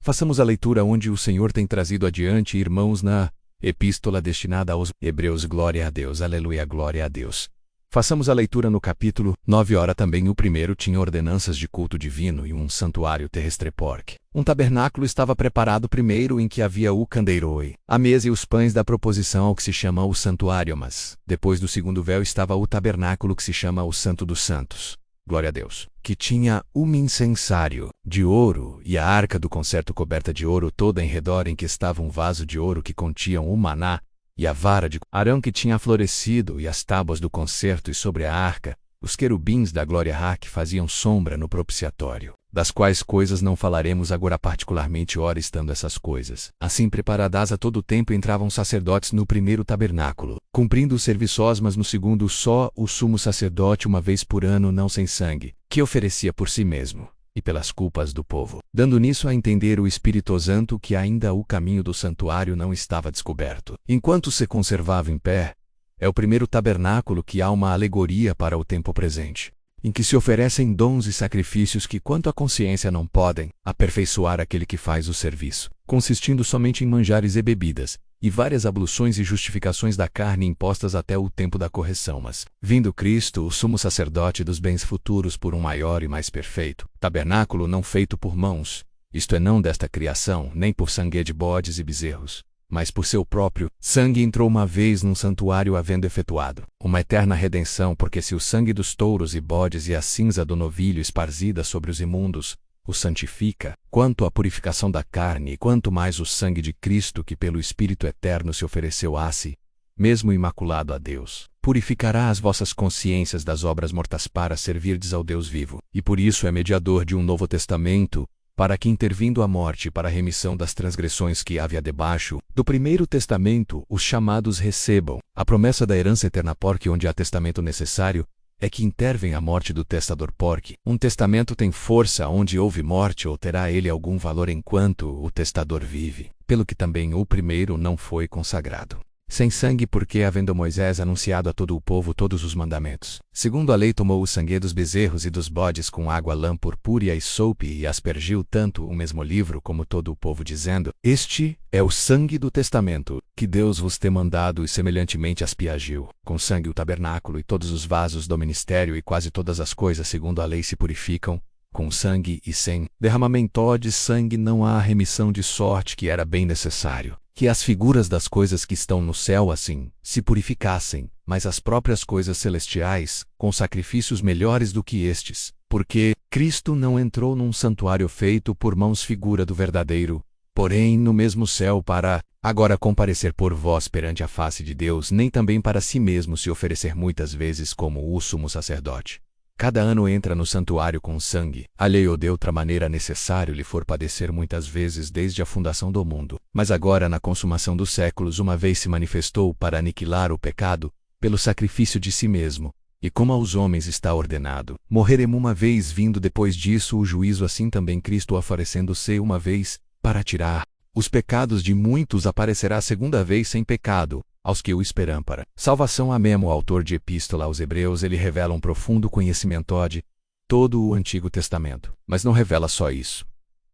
Façamos a leitura onde o Senhor tem trazido adiante, irmãos, na epístola destinada aos Hebreus. Glória a Deus, aleluia, glória a Deus. Façamos a leitura no capítulo 9. Ora, também o primeiro tinha ordenanças de culto divino e um santuário terrestre, porque um tabernáculo estava preparado primeiro, em que havia o candeiroi, a mesa e os pães da proposição, ao que se chama o santuário, mas depois do segundo véu estava o tabernáculo, que se chama o Santo dos Santos. Glória a Deus. Que tinha um incensário de ouro e a arca do concerto coberta de ouro toda em redor, em que estava um vaso de ouro que continha o maná, e a vara de Arão que tinha florescido, e as tábuas do concerto, e sobre a arca os querubins da glória que faziam sombra no propiciatório, das quais coisas não falaremos agora particularmente, ora estando essas coisas assim preparadas a todo tempo, entravam sacerdotes no primeiro tabernáculo, cumprindo os serviços, mas no segundo só o sumo sacerdote uma vez por ano, não sem sangue, que oferecia por si mesmo e pelas culpas do povo, dando nisso a entender o Espírito Santo que ainda o caminho do santuário não estava descoberto, enquanto se conservava em pé. É o primeiro tabernáculo que há uma alegoria para o tempo presente, em que se oferecem dons e sacrifícios que, quanto à consciência, não podem aperfeiçoar aquele que faz o serviço, consistindo somente em manjares e bebidas, e várias abluções e justificações da carne impostas até o tempo da correção. Mas, vindo Cristo, o sumo sacerdote dos bens futuros, por um maior e mais perfeito tabernáculo, não feito por mãos, isto é, não desta criação, nem por sangue de bodes e bezerros, mas por seu próprio sangue, entrou uma vez num santuário, havendo efetuado uma eterna redenção, porque se o sangue dos touros e bodes e a cinza do novilho esparzida sobre os imundos o santifica, quanto à purificação da carne, e quanto mais o sangue de Cristo, que pelo Espírito Eterno se ofereceu a si mesmo imaculado a Deus, purificará as vossas consciências das obras mortas, para servirdes ao Deus vivo. E por isso é mediador de um novo testamento, para que, intervindo a morte para a remissão das transgressões que havia debaixo do primeiro testamento, os chamados recebam a promessa da herança eterna, porque onde há testamento necessário, é que intervém a morte do testador, porque um testamento tem força onde houve morte, ou terá ele algum valor enquanto o testador vive, pelo que também o primeiro não foi consagrado sem sangue, porque, havendo Moisés anunciado a todo o povo todos os mandamentos, segundo a lei, tomou o sangue dos bezerros e dos bodes com água, lã purpúrea e sope, e aspergiu tanto o mesmo livro como todo o povo, dizendo: Este é o sangue do testamento, que Deus vos tem mandado, e semelhantemente aspergiu com sangue o tabernáculo e todos os vasos do ministério, e quase todas as coisas segundo a lei se purificam com sangue, e sem derramamento de sangue não há remissão, de sorte que era bem necessário que as figuras das coisas que estão no céu assim se purificassem, mas as próprias coisas celestiais com sacrifícios melhores do que estes, porque Cristo não entrou num santuário feito por mãos, figura do verdadeiro, porém no mesmo céu, para agora comparecer por vós perante a face de Deus, nem também para si mesmo se oferecer muitas vezes como o sumo sacerdote. Cada ano entra no santuário com sangue, alheio de outra maneira necessário lhe for padecer muitas vezes desde a fundação do mundo. Mas agora, na consumação dos séculos, uma vez se manifestou para aniquilar o pecado, pelo sacrifício de si mesmo, e como aos homens está ordenado morrerem uma vez, vindo depois disso o juízo, assim também Cristo, oferecendo-se uma vez para tirar os pecados de muitos, aparecerá segunda vez sem pecado aos que o esperam para salvação. Amém. O autor de Epístola aos Hebreus, ele revela um profundo conhecimento de todo o Antigo Testamento, mas não revela só isso.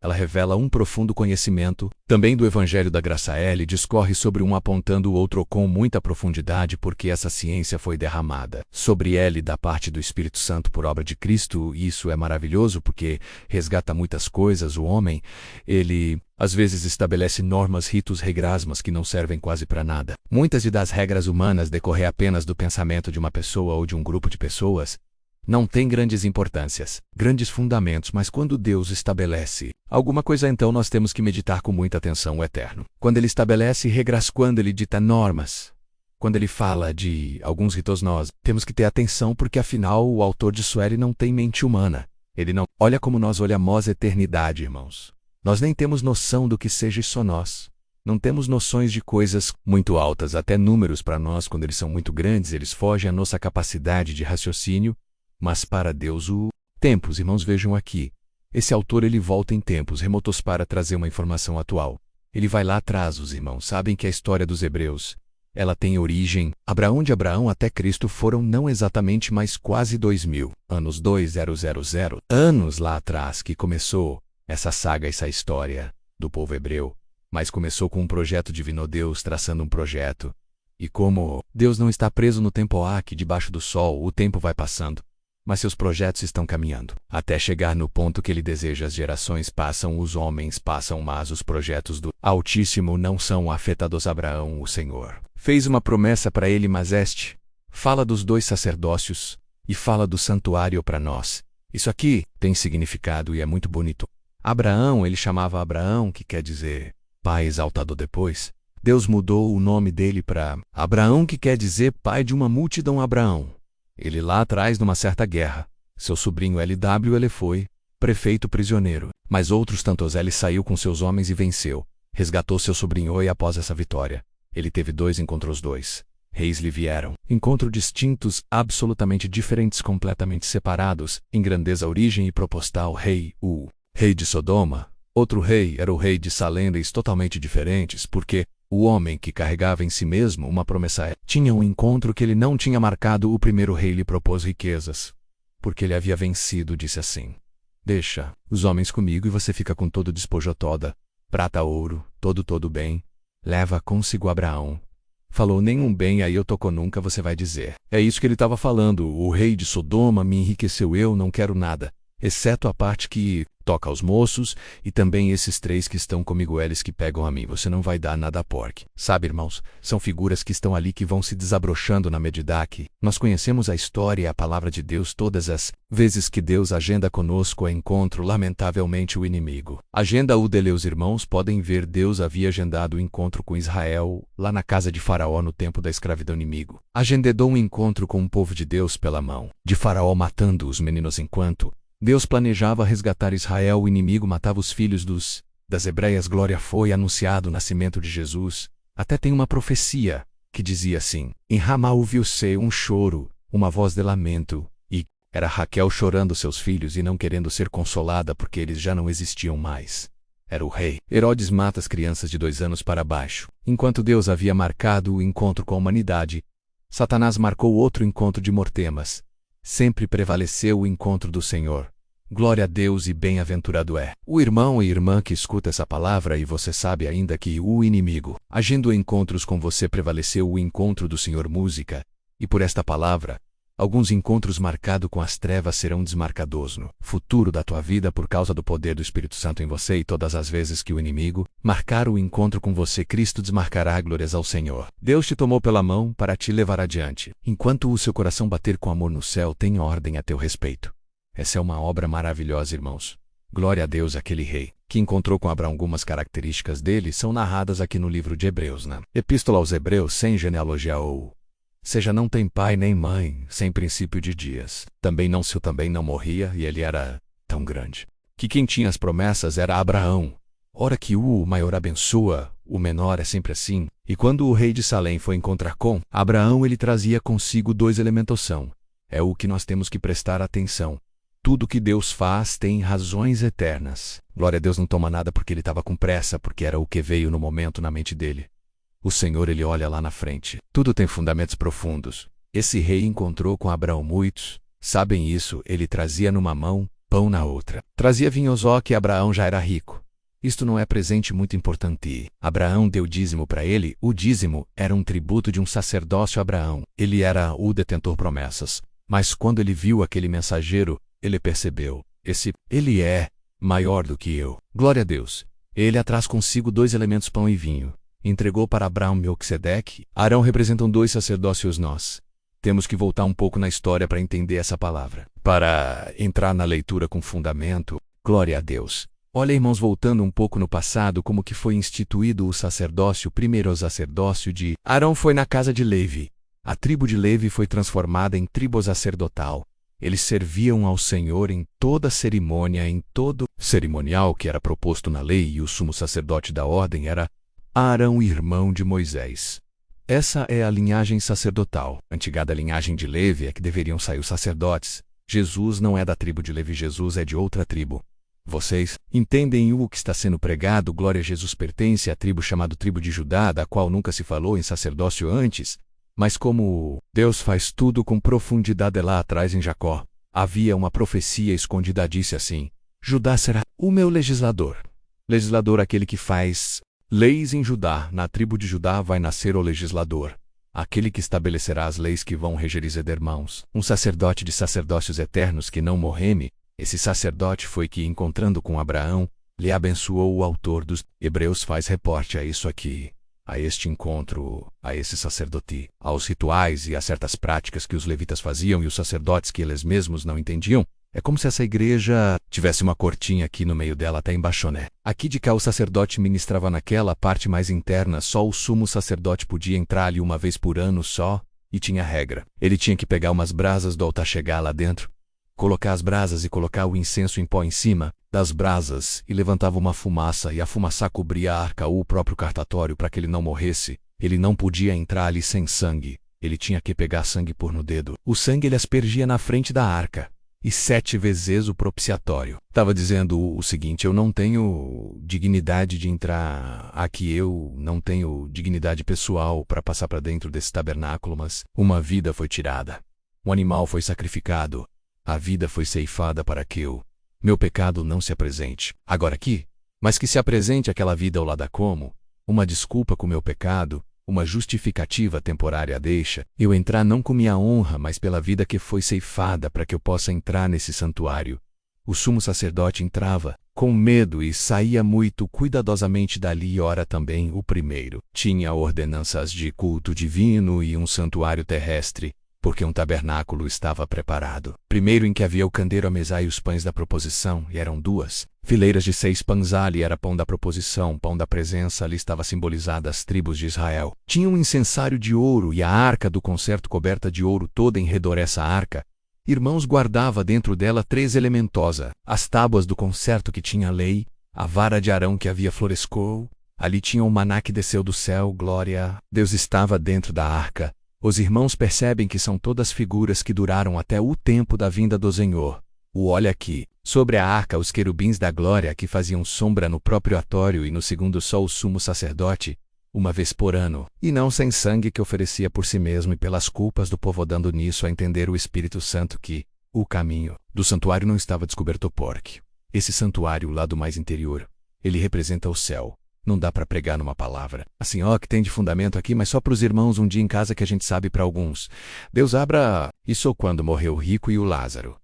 Ela revela um profundo conhecimento também do Evangelho da Graça. Ele discorre sobre um apontando o outro com muita profundidade, porque essa ciência foi derramada sobre ele da parte do Espírito Santo por obra de Cristo, e isso é maravilhoso porque resgata muitas coisas. O homem, ele às vezes estabelece normas, ritos, regras, mas que não servem quase para nada. Muitas das regras humanas decorrem apenas do pensamento de uma pessoa ou de um grupo de pessoas. Não tem grandes importâncias, grandes fundamentos, mas quando Deus estabelece alguma coisa, então nós temos que meditar com muita atenção o Eterno. Quando Ele estabelece regras, quando Ele dita normas, quando Ele fala de alguns ritos, nós temos que ter atenção, porque afinal o autor disso ele não tem mente humana. Ele não olha como nós olhamos a eternidade, irmãos. Nós nem temos noção do que seja isso nós. Não temos noções de coisas muito altas, até números para nós, quando eles são muito grandes, eles fogem à nossa capacidade de raciocínio. Mas para Deus tempos, irmãos, vejam aqui. Esse autor, ele volta em tempos remotos para trazer uma informação atual. Ele vai lá atrás. Os irmãos sabem que a história dos Hebreus, ela tem origem, Abraão, de Abraão até Cristo foram não exatamente, mas quase 2000 anos, 2000 anos lá atrás, que começou essa saga, essa história. do povo hebreu, mas começou com um projeto divino, Deus traçando um projeto. E como Deus não está preso no tempo aqui debaixo do sol, o tempo vai passando, mas seus projetos estão caminhando, até chegar no ponto que ele deseja. As gerações passam, os homens passam, mas os projetos do Altíssimo não são afetados. Abraão, o Senhor, fez uma promessa para ele, mas fala dos 2 sacerdócios e fala do santuário para nós. Isso aqui tem significado e é muito bonito. Abraão, ele chamava Abraão, que quer dizer pai exaltado. Depois, Deus mudou o nome dele para Abraão, que quer dizer pai de uma multidão. Abraão, ele lá atrás, numa certa guerra, seu sobrinho LW, ele foi prefeito prisioneiro, mas outros tantos, ele saiu com seus homens e venceu, resgatou seu sobrinho, e após essa vitória, ele teve 2 encontros. 2 reis lhe vieram, encontros distintos, absolutamente diferentes, completamente separados, em grandeza, origem e propostal. O rei de Sodoma, outro rei era o rei de Salém, reis totalmente diferentes, porque o homem que carregava em si mesmo uma promessa tinha um encontro que ele não tinha marcado. O primeiro rei lhe propôs riquezas, porque ele havia vencido. Disse assim: deixa os homens comigo e você fica com todo o despojo, toda prata, ouro, todo bem. Leva consigo. Abraão falou: nenhum bem aí eu toco nunca. Você vai dizer. É isso que ele estava falando. O rei de Sodoma me enriqueceu, eu não quero nada, exceto a parte que toca aos moços, e também esses 3 que estão comigo, eles que pegam a mim. Você não vai dar nada a porque. Sabe, irmãos, são figuras que estão ali que vão se desabrochando na medida que nós conhecemos a história e a palavra de Deus. Todas as vezes que Deus agenda conosco é encontro, lamentavelmente o inimigo agenda o dele. Os irmãos podem ver, Deus havia agendado o encontro com Israel lá na casa de Faraó no tempo da escravidão. O inimigo agendou um encontro com o povo de Deus pela mão de Faraó, matando os meninos enquanto Deus planejava resgatar Israel. O inimigo matava os filhos das hebreias. Glória, foi anunciado o nascimento de Jesus. Até tem uma profecia que dizia assim: em Ramá ouviu-se um choro, uma voz de lamento, e era Raquel chorando seus filhos e não querendo ser consolada porque eles já não existiam mais. Era o rei Herodes mata as crianças de 2 anos para baixo. Enquanto Deus havia marcado o encontro com a humanidade, Satanás marcou outro encontro de Mortemas. Sempre prevaleceu o encontro do Senhor. Glória a Deus, e bem-aventurado é o irmão e irmã que escuta essa palavra. E você sabe ainda que o inimigo agindo encontros com você, prevaleceu o encontro do Senhor. Música. E por esta palavra, alguns encontros marcados com as trevas serão desmarcados no futuro da tua vida por causa do poder do Espírito Santo em você. E todas as vezes que o inimigo marcar o encontro com você, Cristo desmarcará. Glórias ao Senhor. Deus te tomou pela mão para te levar adiante. Enquanto o seu coração bater com amor no céu, tem ordem a teu respeito. Essa é uma obra maravilhosa, irmãos. Glória a Deus. Aquele rei que encontrou com Abraão, algumas características dele são narradas aqui no livro de Hebreus, na Epístola aos Hebreus. Sem genealogia, ou seja, não tem pai nem mãe, sem princípio de dias. Também não morria, e ele era tão grande que quem tinha as promessas era Abraão. Ora que o maior abençoa, o menor, é sempre assim. E quando o rei de Salém foi encontrar com Abraão, ele trazia consigo 2 elementos. É o que nós temos que prestar atenção. Tudo que Deus faz tem razões eternas. Glória a Deus, não toma nada porque ele estava com pressa, porque era o que veio no momento na mente dele. O Senhor, ele olha lá na frente. Tudo tem fundamentos profundos. Esse rei encontrou com Abraão. Muitos sabem isso. Ele trazia numa mão, pão na outra. Trazia vinho, só que Abraão já era rico. Isto não é presente muito importante. Abraão deu dízimo para ele. O dízimo era um tributo de um sacerdócio a Abraão. Ele era o detentor promessas. Mas quando ele viu aquele mensageiro, ele percebeu, ele é maior do que eu. Glória a Deus. Ele traz consigo 2 elementos, pão e vinho. Entregou para Abraão Melquisedeque. Arão representam 2 sacerdócios. Nós temos que voltar um pouco na história para entender essa palavra, para entrar na leitura com fundamento. Glória a Deus. Olha, irmãos, voltando um pouco no passado, como que foi instituído o sacerdócio. Primeiro, o sacerdócio de Arão foi na casa de Levi. A tribo de Levi foi transformada em tribo sacerdotal. Eles serviam ao Senhor em toda cerimônia, em todo cerimonial que era proposto na lei, e o sumo sacerdote da ordem era Arão, irmão de Moisés. Essa é a linhagem sacerdotal. A antiga linhagem de Levi é que deveriam sair os sacerdotes. Jesus não é da tribo de Levi, Jesus é de outra tribo. Vocês entendem o que está sendo pregado? Glória a Jesus. Pertence à tribo chamada tribo de Judá, da qual nunca se falou em sacerdócio antes. Mas como Deus faz tudo com profundidade lá atrás em Jacó, havia uma profecia escondida, disse assim: Judá será o meu legislador. Legislador aquele que faz leis em Judá. Na tribo de Judá vai nascer o legislador, aquele que estabelecerá as leis que vão reger os irmãos. Um sacerdote de sacerdócios eternos que não morreme. Esse sacerdote foi que, encontrando com Abraão, lhe abençoou. O autor dos Hebreus faz reporte a isso aqui, a este encontro, a esse sacerdote, aos rituais e a certas práticas que os levitas faziam e os sacerdotes que eles mesmos não entendiam. É como se essa igreja tivesse uma cortinha aqui no meio dela até embaixo, né? Aqui de cá o sacerdote ministrava naquela parte mais interna, só o sumo sacerdote podia entrar ali uma vez por ano só, e tinha regra. Ele tinha que pegar umas brasas do altar, chegar lá dentro, colocar as brasas e colocar o incenso em pó em cima das brasas e levantava uma fumaça e a fumaça cobria a arca ou o próprio cartatório para que ele não morresse. Ele não podia entrar ali sem sangue. Ele tinha que pegar sangue por no dedo. O sangue ele aspergia na frente da arca. E 7 vezes o propiciatório. Estava dizendo o seguinte: eu não tenho dignidade de entrar aqui, eu não tenho dignidade pessoal para passar para dentro desse tabernáculo, mas uma vida foi tirada. Um animal foi sacrificado. A vida foi ceifada para que meu pecado não se apresente. Agora aqui, mas que se apresente aquela vida ao lado como uma desculpa com o meu pecado, uma justificativa temporária deixa eu entrar não com minha honra, mas pela vida que foi ceifada para que eu possa entrar nesse santuário. O sumo sacerdote entrava com medo e saía muito cuidadosamente dali. Ora também o primeiro tinha ordenanças de culto divino e um santuário terrestre, porque um tabernáculo estava preparado. Primeiro em que havia o candeeiro, a mesa e os pães da proposição, e eram 2 fileiras de 6 pães. Ali era pão da proposição, pão da presença. Ali estava simbolizada as tribos de Israel. Tinha um incensário de ouro e a arca do concerto coberta de ouro toda em redor. Essa arca, irmãos, guardava dentro dela 3 elementosa, as tábuas do concerto que tinha a lei, a vara de Arão que havia florescou. Ali tinha o maná que desceu do céu. Glória. Deus estava dentro da arca. Os irmãos percebem que são todas figuras que duraram até o tempo da vinda do Senhor. Olha aqui, sobre a arca os querubins da glória que faziam sombra no próprio atório e no segundo só o sumo sacerdote, uma vez por ano, e não sem sangue que oferecia por si mesmo e pelas culpas do povo, dando nisso a entender o Espírito Santo que o caminho do santuário não estava descoberto porque esse santuário, o lado mais interior, ele representa o céu. Não dá para pregar numa palavra assim, que tem de fundamento aqui, mas só para os irmãos um dia em casa que a gente sabe para alguns. Deus abra isso quando morreu o rico e o Lázaro.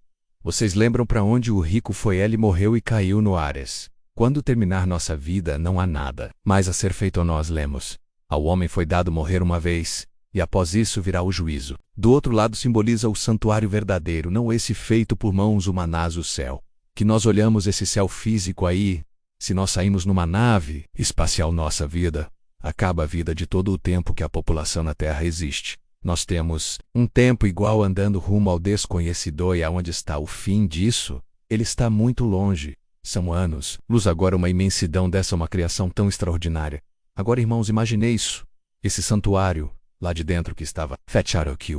Vocês lembram para onde o rico foi? Ele morreu e caiu no Ares. Quando terminar nossa vida, não há nada mais a ser feito. Nós lemos: ao homem foi dado morrer uma vez, e após isso virá o juízo. Do outro lado simboliza o santuário verdadeiro, não esse feito por mãos humanas, o céu. Que nós olhamos esse céu físico aí. Se nós saímos numa nave espacial, nossa vida acaba a vida de todo o tempo que a população na Terra existe. Nós temos um tempo igual andando rumo ao desconhecido, e aonde está o fim disso? Ele está muito longe. São anos, luz. Agora uma imensidão dessa, uma criação tão extraordinária. Agora, irmãos, imagine isso. Esse santuário, lá de dentro que estava fechado aqui,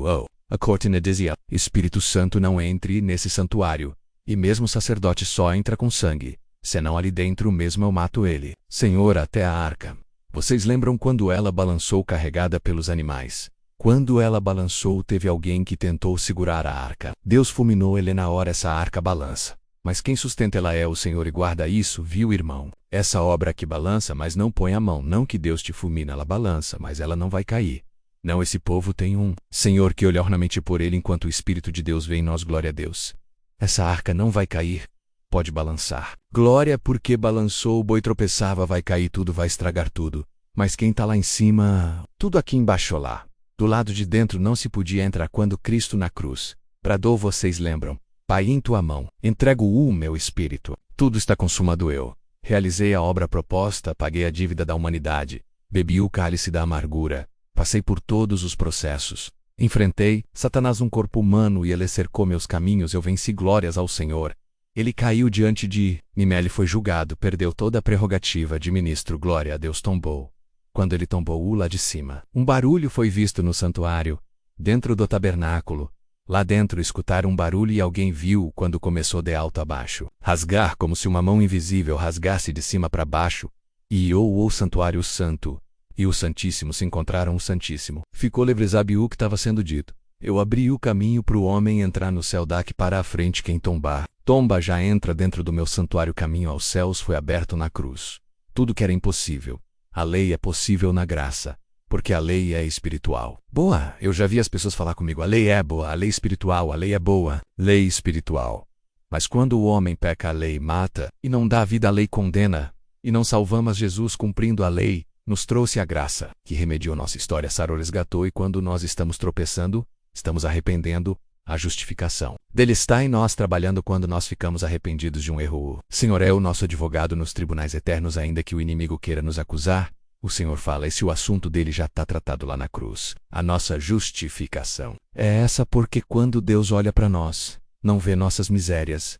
a cortina dizia: Espírito Santo não entre nesse santuário. E mesmo o sacerdote só entra com sangue. Senão ali dentro mesmo eu mato ele. Senhor, até a arca. Vocês lembram quando ela balançou carregada pelos animais? Quando ela balançou, teve alguém que tentou segurar a arca. Deus fulminou ele na hora. Essa arca balança. Mas quem sustenta ela é o Senhor e guarda isso, viu, irmão? Essa obra que balança, mas não põe a mão. Não que Deus te fulmina, ela balança, mas ela não vai cair. Não, esse povo tem um Senhor que olha ornamente por ele enquanto o Espírito de Deus vem em nós. Glória a Deus. Essa arca não vai cair. Pode balançar. Glória, porque balançou, o boi tropeçava, vai cair tudo, vai estragar tudo. Mas quem está lá em cima, tudo aqui embaixo lá. Do lado de dentro não se podia entrar. Quando Cristo na cruz bradou, vocês lembram: Pai, em tua mão entrego o meu espírito. Tudo está consumado. Eu realizei a obra proposta, paguei a dívida da humanidade, bebi o cálice da amargura, passei por todos os processos, enfrentei Satanás num corpo humano e ele cercou meus caminhos. Eu venci. Glórias ao Senhor. Ele caiu diante de mim, ele foi julgado, perdeu toda a prerrogativa de ministro. Glória a Deus. Tombou. Quando ele tombou lá de cima, um barulho foi visto no santuário, dentro do tabernáculo. Lá dentro escutaram um barulho e alguém viu quando começou de alto a baixo rasgar, como se uma mão invisível rasgasse de cima para baixo, e o santuário santo e o Santíssimo se encontraram. O Santíssimo ficou livre. Sabe o que estava sendo dito? Eu abri o caminho para o homem entrar no céu. Daqui para a frente quem tombar Tomba já entra dentro do meu santuário, caminho aos céus foi aberto na cruz. Tudo que era impossível, a lei é possível na graça, porque a lei é espiritual. Boa, eu já vi as pessoas falar comigo, a lei é boa, a lei espiritual, a lei é boa, lei espiritual. Mas quando o homem peca, a lei mata, e não dá vida, a lei condena, e não salvamos. Jesus, cumprindo a lei, nos trouxe a graça, que remediou nossa história, sarou, resgatou, e quando nós estamos tropeçando, estamos arrependendo, a justificação dele está em nós, trabalhando quando nós ficamos arrependidos de um erro. O Senhor é o nosso advogado nos tribunais eternos, ainda que o inimigo queira nos acusar. O Senhor fala, esse o assunto dele já está tratado lá na cruz. A nossa justificação é essa, porque quando Deus olha para nós, não vê nossas misérias,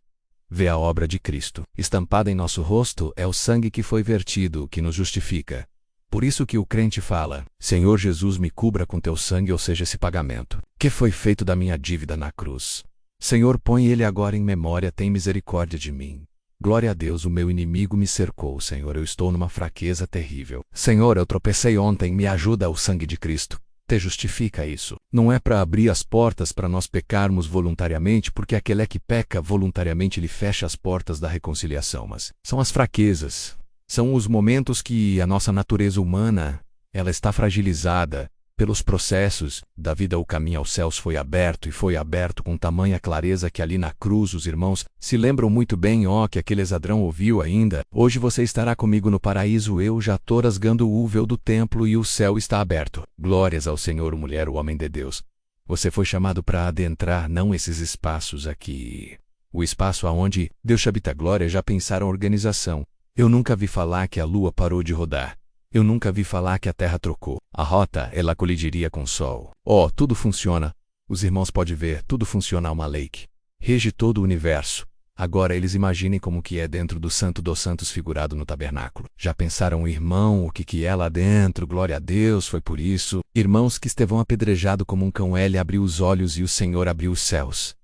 vê a obra de Cristo. Estampada em nosso rosto é o sangue que foi vertido, que nos justifica. Por isso que o crente fala, Senhor Jesus, me cubra com teu sangue, ou seja, esse pagamento que foi feito da minha dívida na cruz. Senhor, põe ele agora em memória, tem misericórdia de mim. Glória a Deus, o meu inimigo me cercou, Senhor, eu estou numa fraqueza terrível. Senhor, eu tropecei ontem, me ajuda o sangue de Cristo. Te justifica isso. Não é para abrir as portas para nós pecarmos voluntariamente, porque aquele que peca voluntariamente, ele fecha as portas da reconciliação, mas são as fraquezas. São os momentos que a nossa natureza humana, ela está fragilizada pelos processos da vida. O caminho aos céus foi aberto, e foi aberto com tamanha clareza que ali na cruz os irmãos se lembram muito bem, que aquele ladrão ouviu ainda, hoje você estará comigo no paraíso, eu já estou rasgando o véu do templo e o céu está aberto. Glórias ao Senhor, mulher, o homem de Deus. Você foi chamado para adentrar não esses espaços aqui. O espaço aonde Deus te habita. Glória, já pensaram a organização. Eu nunca vi falar que a lua parou de rodar. Eu nunca vi falar que a terra trocou a rota, ela colidiria com o sol. Tudo funciona. Os irmãos podem ver, tudo funciona, uma lei que rege todo o universo. Agora eles imaginem como que é dentro do Santo dos Santos figurado no tabernáculo. Já pensaram, irmão, o que é lá dentro? Glória a Deus, foi por isso. Irmãos, que Estevão apedrejado como um cão, ele abriu os olhos e o Senhor abriu os céus.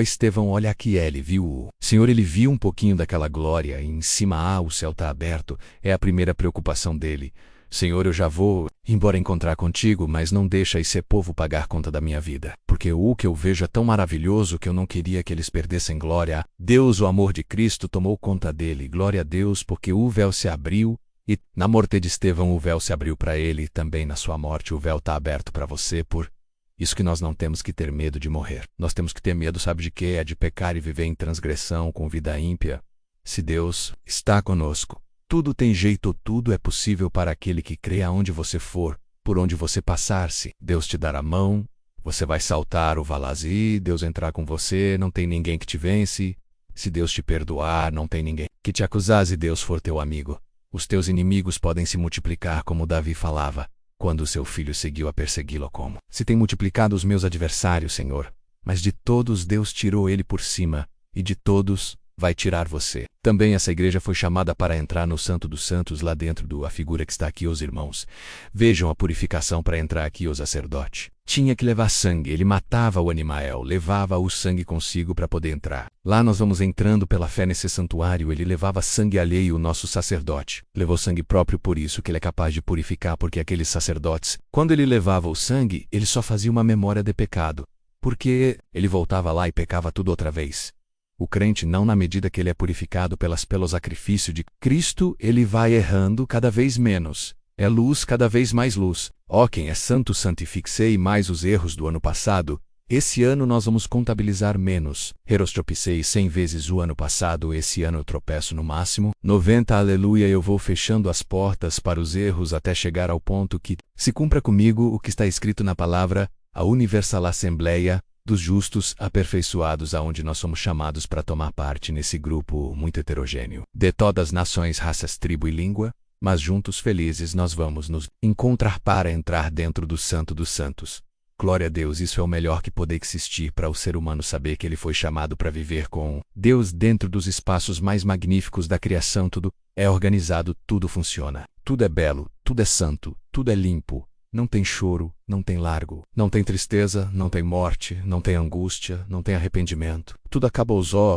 Estevão, olha aqui, ele viu o Senhor, ele viu um pouquinho daquela glória, e em cima, o céu está aberto, é a primeira preocupação dele. Senhor, eu já vou embora encontrar contigo, mas não deixa esse povo pagar conta da minha vida, porque o que eu vejo é tão maravilhoso que eu não queria que eles perdessem. Glória a Deus, o amor de Cristo tomou conta dele. Glória a Deus, porque o véu se abriu, e na morte de Estevão o véu se abriu para ele, e também na sua morte o véu está aberto para você. Por isso que nós não temos que ter medo de morrer. Nós temos que ter medo, sabe de quê? É de pecar e viver em transgressão com vida ímpia. Se Deus está conosco, tudo tem jeito, tudo é possível para aquele que crê. Aonde você for, por onde você passar, se Deus te dar a mão, você vai saltar o valazi, Deus entrar com você, não tem ninguém que te vence. Se Deus te perdoar, não tem ninguém que te acusar. Se Deus for teu amigo, os teus inimigos podem se multiplicar, como Davi falava, quando o seu filho seguiu a persegui-lo. Como se tem multiplicado os meus adversários, Senhor, mas de todos Deus tirou ele por cima, e de todos vai tirar você. Também essa igreja foi chamada para entrar no Santo dos Santos, lá dentro a figura que está aqui, os irmãos. Vejam a purificação para entrar aqui. O sacerdote tinha que levar sangue, ele matava o animal, levava o sangue consigo para poder entrar. Lá nós vamos entrando pela fé nesse santuário, ele levava sangue alheio. O nosso sacerdote levou sangue próprio, por isso que ele é capaz de purificar, porque aqueles sacerdotes, quando ele levava o sangue, ele só fazia uma memória de pecado, porque ele voltava lá e pecava tudo outra vez. O crente não, na medida que ele é purificado pelo sacrifício de Cristo, ele vai errando cada vez menos. É luz, cada vez mais luz. Quem é santo, santifique-se mais os erros do ano passado. Esse ano nós vamos contabilizar menos. Tropecei 100 vezes o ano passado, esse ano eu tropeço no máximo 90. Aleluia, eu vou fechando as portas para os erros até chegar ao ponto que se cumpra comigo o que está escrito na palavra, a universal assembleia dos justos aperfeiçoados, aonde nós somos chamados para tomar parte nesse grupo muito heterogêneo, de todas as nações, raças, tribo e língua, mas juntos felizes nós vamos nos encontrar para entrar dentro do Santo dos Santos. Glória a Deus, isso é o melhor que pode existir para o ser humano, saber que ele foi chamado para viver com Deus dentro dos espaços mais magníficos da criação. Tudo é organizado, tudo funciona, tudo é belo, tudo é santo, tudo é limpo. Não tem choro, não tem largo, não tem tristeza, não tem morte, não tem angústia, não tem arrependimento. Tudo acaba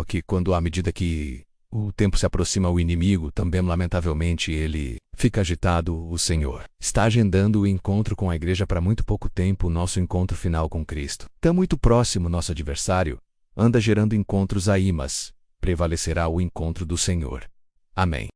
que quando, à medida que o tempo se aproxima, o inimigo também, lamentavelmente, ele fica agitado. O Senhor está agendando o encontro com a igreja para muito pouco tempo, o nosso encontro final com Cristo. Está muito próximo, nosso adversário anda gerando encontros aí, mas prevalecerá o encontro do Senhor. Amém.